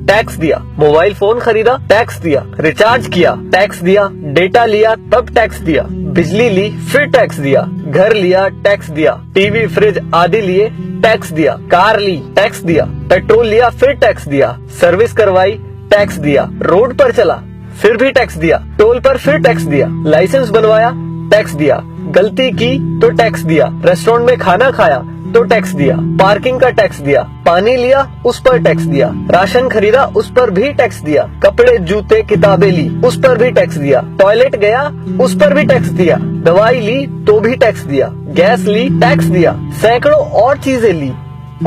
Tax दिया, mobile phone खरीदा, tax दिया, रिचार्ज किया, टैक्स दिया, डेटा लिया तब टैक्स दिया, बिजली ली फिर टैक्स दिया, घर लिया टैक्स दिया, टीवी फ्रिज आदि लिए टैक्स दिया, कार ली टैक्स दिया, पेट्रोल लिया फिर टैक्स दिया, सर्विस करवाई टैक्स दिया, रोड पर चला फिर भी टैक्स दिया, टोल पर फिर टैक्स दिया, लाइसेंस बनवाया टैक्स दिया, गलती की तो टैक्स दिया, रेस्टोरेंट में खाना खाया तो टैक्स दिया, पार्किंग का टैक्स दिया, पानी लिया उस पर टैक्स दिया, राशन खरीदा उस पर भी टैक्स दिया, कपड़े जूते किताबें ली उस पर भी टैक्स दिया, टॉयलेट गया उस पर भी टैक्स दिया, दवाई ली तो भी टैक्स दिया, गैस ली टैक्स दिया, सैकड़ों और चीजें ली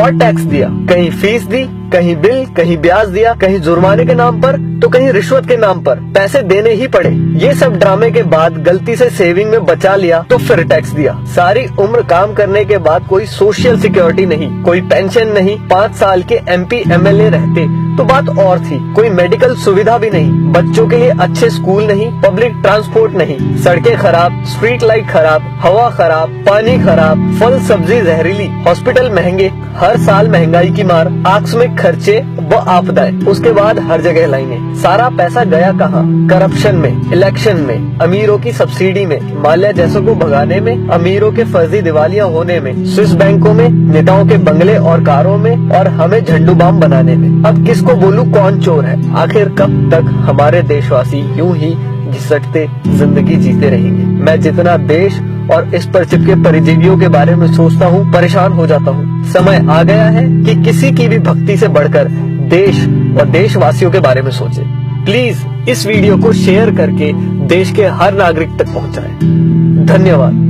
और टैक्स दिया, कहीं फीस दी, कहीं बिल, कहीं ब्याज दिया, कहीं जुर्माने के नाम पर तो कहीं रिश्वत के नाम पर पैसे देने ही पड़े। ये सब ड्रामे के बाद गलती से सेविंग में बचा लिया तो फिर टैक्स दिया। सारी उम्र काम करने के बाद कोई सोशल सिक्योरिटी नहीं, कोई पेंशन नहीं, 5 साल के MP MLA रहते तो बात और थी, कोई मेडिकल सुविधा भी नहीं, बच्चों के लिए अच्छे स्कूल नहीं, पब्लिक ट्रांसपोर्ट नहीं, सड़कें खराब, स्ट्रीट लाइट खराब, हवा खराब, पानी खराब, फल सब्जी जहरीली, हॉस्पिटल महंगे, हर साल महंगाई की मार, आकस्मिक खर्चे व आपदाएं, उसके बाद हर जगह लाइनें। सारा पैसा गया कहाँ? करप्शन में, इलेक्शन में, अमीरों की सब्सिडी में, माल्या जैसों को भगाने में, अमीरों के फर्जी दिवालिया होने में, स्विस बैंकों में, नेताओं के बंगले और कारों में और हमें झंडू बाम बनाने में। अब किसको बोलूं कौन चोर है? आखिर कब तक हमारे देशवासी यूं ही घिसटते जिंदगी जीते रहेंगे? मैं जितना देश और इस पर चिपके परिजीवियों के बारे में सोचता हूँ, परेशान हो जाता हूँ। समय आ गया है कि किसी की भी भक्ति से बढ़कर देश और देशवासियों के बारे में सोचे। प्लीज इस वीडियो को शेयर करके देश के हर नागरिक तक पहुंचाएं। धन्यवाद।